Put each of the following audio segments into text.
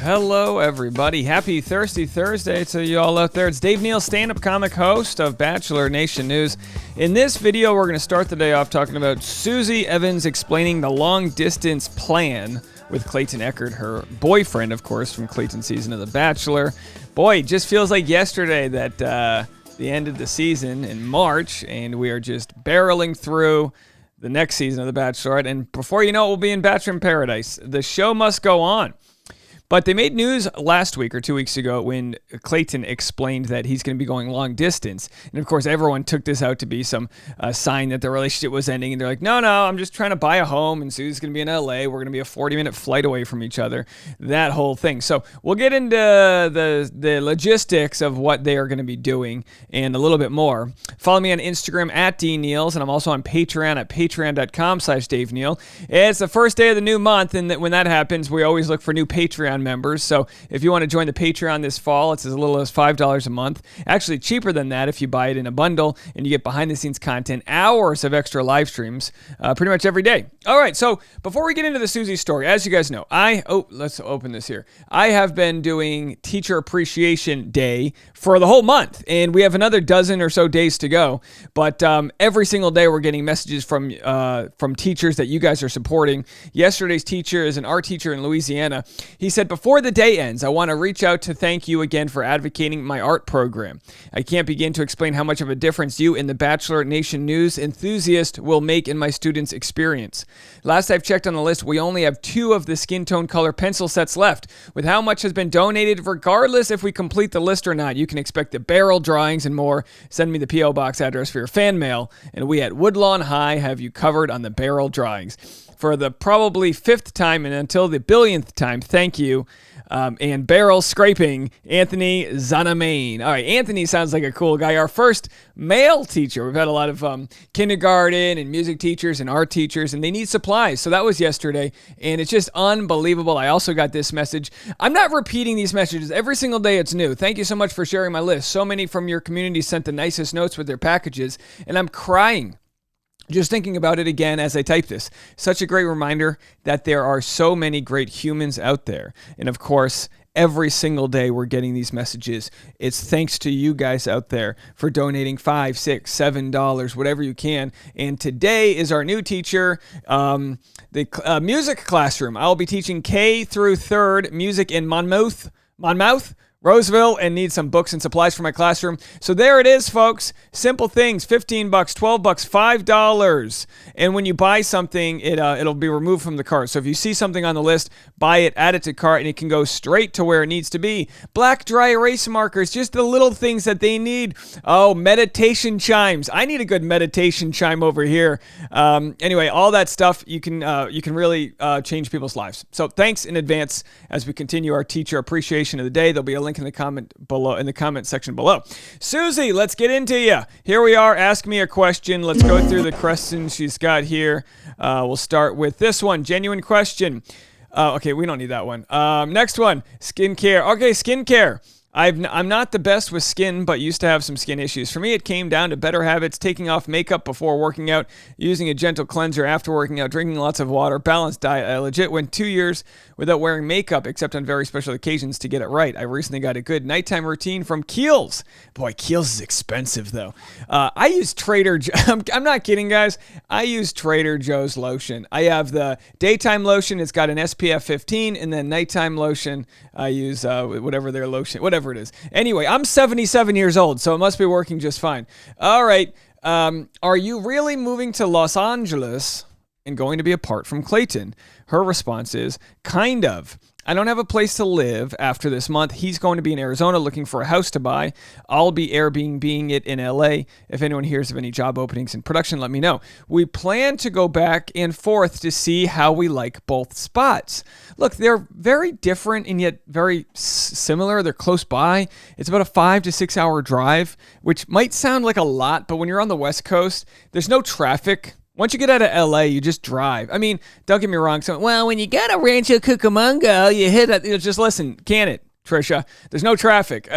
Hello, everybody. Happy Thirsty Thursday to you all out there. It's Dave Neal, stand-up comic host of Bachelor Nation News. In this video, we're going to start the day off talking about Susie Evans explaining the long-distance plan with Clayton Echard, her boyfriend, of course, from Clayton's season of The Bachelor. Boy, it just feels like yesterday that the end of the season in March, and we are just barreling through the next season of The Bachelorette. And before you know it, we'll be in Bachelor in Paradise. The show must go on. But they made news last week or 2 weeks ago when Clayton explained that he's going to be going long distance. And, of course, everyone took this out to be some sign that the relationship was ending. And they're like, no, I'm just trying to buy a home, and Susie's going to be in L.A. We're going to be a 40-minute flight away from each other, that whole thing. So we'll get into the logistics of what they are going to be doing and a little bit more. Follow me on Instagram at DNeals, and I'm also on Patreon at patreon.com/Dave Neal. It's the first day of the new month, and when that happens, we always look for new Patreon members. So if you want to join the Patreon this fall, it's as little as $5 a month. Actually cheaper than that if you buy it in a bundle, and you get behind the scenes content, hours of extra live streams pretty much every day. All right, so before we get into the Susie story, as you guys know, let's open this here. I have been doing Teacher Appreciation Day for the whole month, and we have another dozen or so days to go. But every single day we're getting messages from teachers that you guys are supporting. Yesterday's teacher is an art teacher in Louisiana. He said, before the day ends, I want to reach out to thank you again for advocating my art program. I can't begin to explain how much of a difference you and the Bachelor Nation News enthusiast will make in my students' experience. Last I've checked on the list, we only have 2 of the skin tone color pencil sets left. With how much has been donated, regardless if we complete the list or not, you can expect the barrel drawings and more. Send me the P.O. Box address for your fan mail, and we at Woodlawn High have you covered on the barrel drawings. For the probably 5th time and until the 1000th time, thank you. And barrel scraping, Anthony Zanamain. All right, Anthony sounds like a cool guy. Our first male teacher. We've had a lot of kindergarten and music teachers and art teachers, and they need supplies. So that was yesterday, and it's just unbelievable. I also got this message. I'm not repeating these messages. Every single day it's new. Thank you so much for sharing my list. So many from your community sent the nicest notes with their packages, and I'm crying just thinking about it again as I type this. Such a great reminder that there are so many great humans out there. And of course, every single day we're getting these messages. It's thanks to you guys out there for donating $5, $6, $7, whatever you can. And today is our new teacher, the music classroom. I'll be teaching K through 3rd music in Monmouth, Roseville, and need some books and supplies for my classroom. So there it is, folks. Simple things, $15, $12, $5. And when you buy something, it'll be removed from the cart. So if you see something on the list, buy it, add it to cart, and it can go straight to where it needs to be. Black dry erase markers, just the little things that they need. Oh, meditation chimes. I need a good meditation chime over here. Anyway, all that stuff, you can really change people's lives. So thanks in advance as we continue our teacher appreciation of the day. There'll be a link in the comment section below. Susie, let's get into you. Here we are. Ask me a question. Let's go through the questions she's got here. We'll start with this one. Genuine question. Okay, we don't need that one. Next one. Skincare. Okay, skincare. I'm not the best with skin, but used to have some skin issues. For me, it came down to better habits, taking off makeup before working out, using a gentle cleanser after working out, drinking lots of water, balanced diet. I legit went 2 years without wearing makeup, except on very special occasions to get it right. I recently got a good nighttime routine from Kiehl's. Boy, Kiehl's is expensive, though. I use Trader Joe's. I'm not kidding, guys. I use Trader Joe's lotion. I have the daytime lotion. It's got an SPF 15, and then nighttime lotion, I use whatever it is. Anyway, I'm 77 years old, so it must be working just fine. All right. Are you really moving to Los Angeles and going to be apart from Clayton? Her response is, kind of. I don't have a place to live after this month. He's going to be in Arizona looking for a house to buy. I'll be Airbnb-ing it in LA. If anyone hears of any job openings in production, let me know. We plan to go back and forth to see how we like both spots. Look, they're very different and yet very similar. They're close by. It's about a 5 to 6 hour drive, which might sound like a lot, but when you're on the West Coast, there's no traffic. Once you get out of LA, you just drive. I mean, don't get me wrong. So, well, when you got a Rancho Cucamonga, you hit it. Just listen, can it? Trisha. There's no traffic.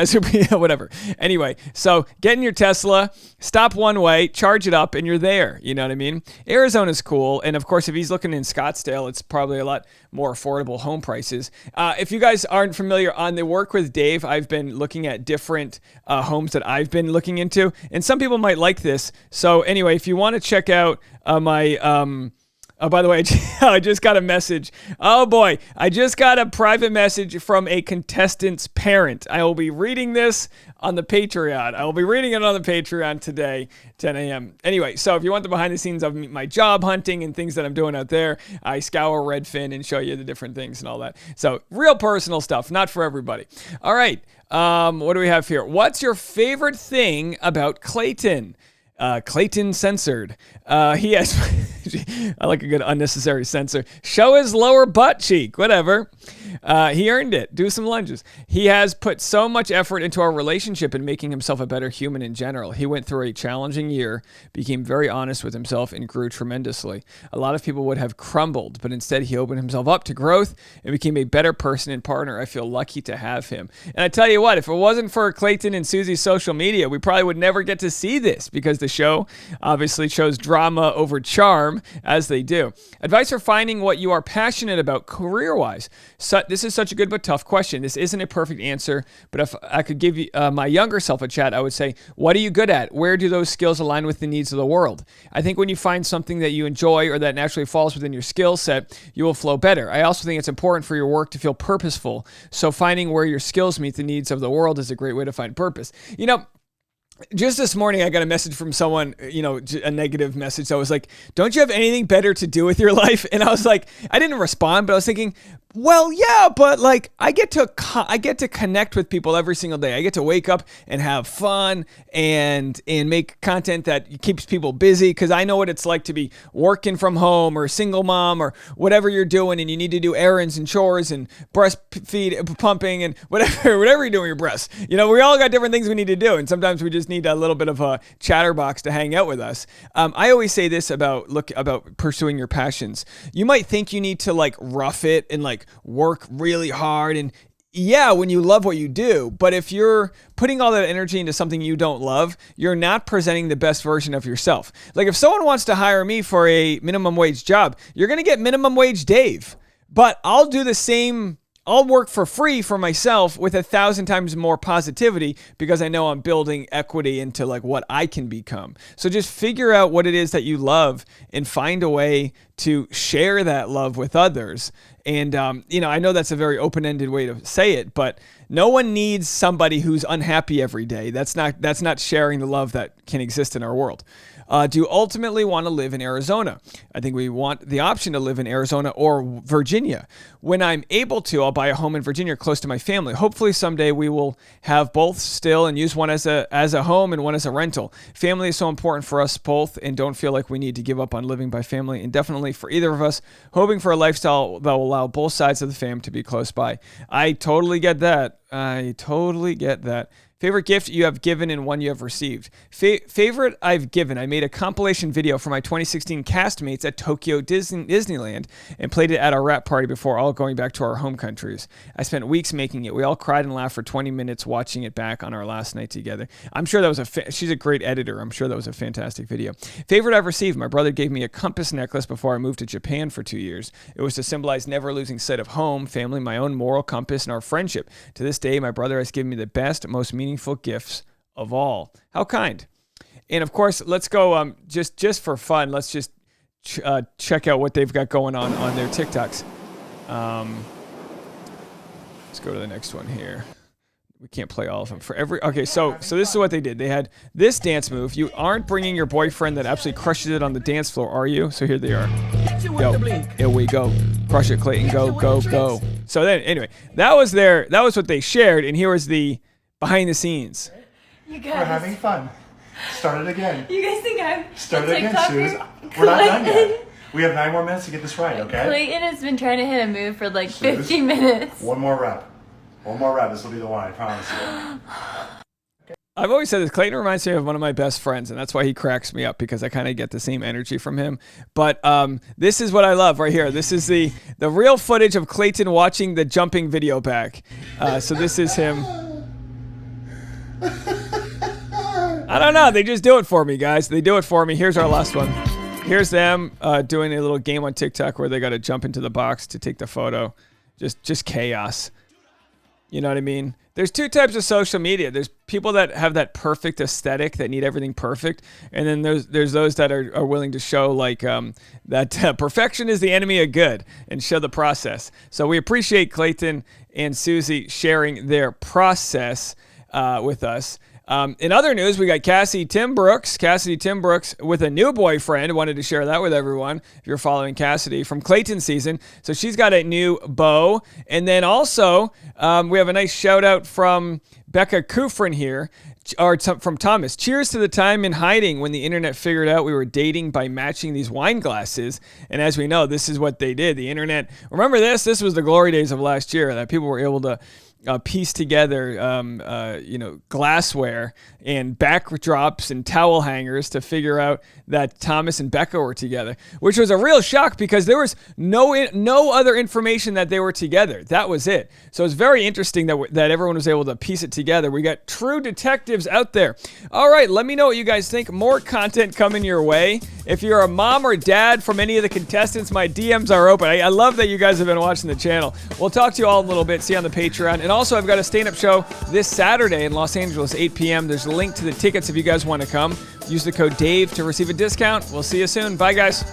Whatever. Anyway, so get in your Tesla, stop one way, charge it up, and you're there. You know what I mean? Arizona's cool. And of course, if he's looking in Scottsdale, it's probably a lot more affordable home prices. If you guys aren't familiar, on the Work with Dave, I've been looking at different homes that I've been looking into. And some people might like this. So anyway, if you want to check out my... Oh, by the way, I just got a message. Oh, boy. I just got a private message from a contestant's parent. I will be reading this on the Patreon. I will be reading it on the Patreon today, 10 a.m. Anyway, so if you want the behind the scenes of my job hunting and things that I'm doing out there, I scour Redfin and show you the different things and all that. So real personal stuff, not for everybody. All right. What do we have here? What's your favorite thing about Clayton? Clayton censored. He has, I like a good unnecessary censor. Show his lower butt cheek, whatever. He earned it. Do some lunges. He has put so much effort into our relationship and making himself a better human in general. He went through a challenging year, became very honest with himself, and grew tremendously. A lot of people would have crumbled, but instead he opened himself up to growth and became a better person and partner. I feel lucky to have him. And I tell you what, if it wasn't for Clayton and Susie's social media, we probably would never get to see this, because the show obviously chose drama over charm, as they do. Advice for finding what you are passionate about career-wise. So this is such a good but tough question. This isn't a perfect answer, but if I could give you my younger self a chat, I would say, what are you good at? Where do those skills align with the needs of the world? I think when you find something that you enjoy or that naturally falls within your skill set, you will flow better. I also think it's important for your work to feel purposeful. So finding where your skills meet the needs of the world is a great way to find purpose. You know, just this morning, I got a message from someone, a negative message. I was like, don't you have anything better to do with your life? And I was like, I didn't respond, but I was thinking, well, yeah, but like I get to connect with people every single day. I get to wake up and have fun and make content that keeps people busy, because I know what it's like to be working from home or a single mom or whatever you're doing, and you need to do errands and chores and breastfeed pumping and whatever you're doing with your breasts. We all got different things we need to do, and sometimes we just need a little bit of a chatterbox to hang out with us. I always say this about pursuing your passions. You might think you need to like rough it and like work really hard, and yeah, when you love what you do, but if you're putting all that energy into something you don't love, you're not presenting the best version of yourself. Like if someone wants to hire me for a minimum wage job, you're going to get minimum wage Dave, but I'll do the same. I'll work for free for myself with 1,000 times more positivity, because I know I'm building equity into like what I can become. So just figure out what it is that you love and find a way to share that love with others. And, I know that's a very open-ended way to say it, but no one needs somebody who's unhappy every day. That's not sharing the love that can exist in our world. Do you ultimately want to live in Arizona? I think we want the option to live in Arizona or Virginia. When I'm able to, I'll buy a home in Virginia close to my family. Hopefully someday we will have both still and use one as a home and one as a rental. Family is so important for us both, and don't feel like we need to give up on living by family indefinitely for either of us, hoping for a lifestyle that will allow both sides of the fam to be close by. I totally get that. Favorite gift you have given and one you have received. Favorite I've given. I made a compilation video for my 2016 castmates at Tokyo Disneyland and played it at our wrap party before all going back to our home countries. I spent weeks making it. We all cried and laughed for 20 minutes watching it back on our last night together. I'm sure that was she's a great editor. I'm sure that was a fantastic video. Favorite I've received. My brother gave me a compass necklace before I moved to Japan for 2 years. It was to symbolize never losing sight of home, family, my own moral compass, and our friendship. To this day, my brother has given me the best, most meaningful gifts of all. How kind. And of course, let's go just for fun, let's just check out what they've got going on their TikToks. Let's go to the next one here. We can't play all of them for every. Okay, so this is what they did. They had this dance move. You aren't bringing your boyfriend that absolutely crushes it on the dance floor, are you? So here they are. Yo, here we go. Crush it, Clayton. Go, go, go. So then, anyway, that was what they shared, and here was the behind the scenes. You guys. We're having fun. Start it again. You guys think I'm Start it again, Suze. We're not done yet. We have 9 more minutes to get this right, okay? Clayton has been trying to hit a move for like Suze, 50 minutes. One more rep. This will be the one, I promise you. I've always said this. Clayton reminds me of one of my best friends, and that's why he cracks me up, because I kind of get the same energy from him. But this is what I love right here. This is the real footage of Clayton watching the jumping video back. So this is him. I don't know. They just do it for me, guys. They do it for me. Here's our last one. Here's them doing a little game on TikTok where they got to jump into the box to take the photo. Just chaos. You know what I mean? There's two types of social media. There's people that have that perfect aesthetic that need everything perfect, and then there's those that are willing to show like that perfection is the enemy of good and show the process. So we appreciate Clayton and Susie sharing their process with us. In other news, we got Cassidy Tim Brooks with a new boyfriend. Wanted to share that with everyone if you're following Cassidy from Clayton season. So she's got a new beau. And then also, we have a nice shout out from Becca Kufrin here, or from Thomas. Cheers to the time in hiding when the internet figured out we were dating by matching these wine glasses. And as we know, this is what they did. The internet, remember this? This was the glory days of last year, that people were able to piece together, glassware and backdrops and towel hangers to figure out that Thomas and Becca were together, which was a real shock because there was no other information that they were together. That was it. So it's very interesting that everyone was able to piece it together. We got true detectives out there. All right, let me know what you guys think. More content coming your way. If you're a mom or dad from any of the contestants, my DMs are open. I love that you guys have been watching the channel. We'll talk to you all in a little bit. See you on the Patreon. And also, I've got a stand-up show this Saturday in Los Angeles, 8 p.m. There's a link to the tickets if you guys want to come. Use the code DAVE to receive a discount. We'll see you soon. Bye, guys.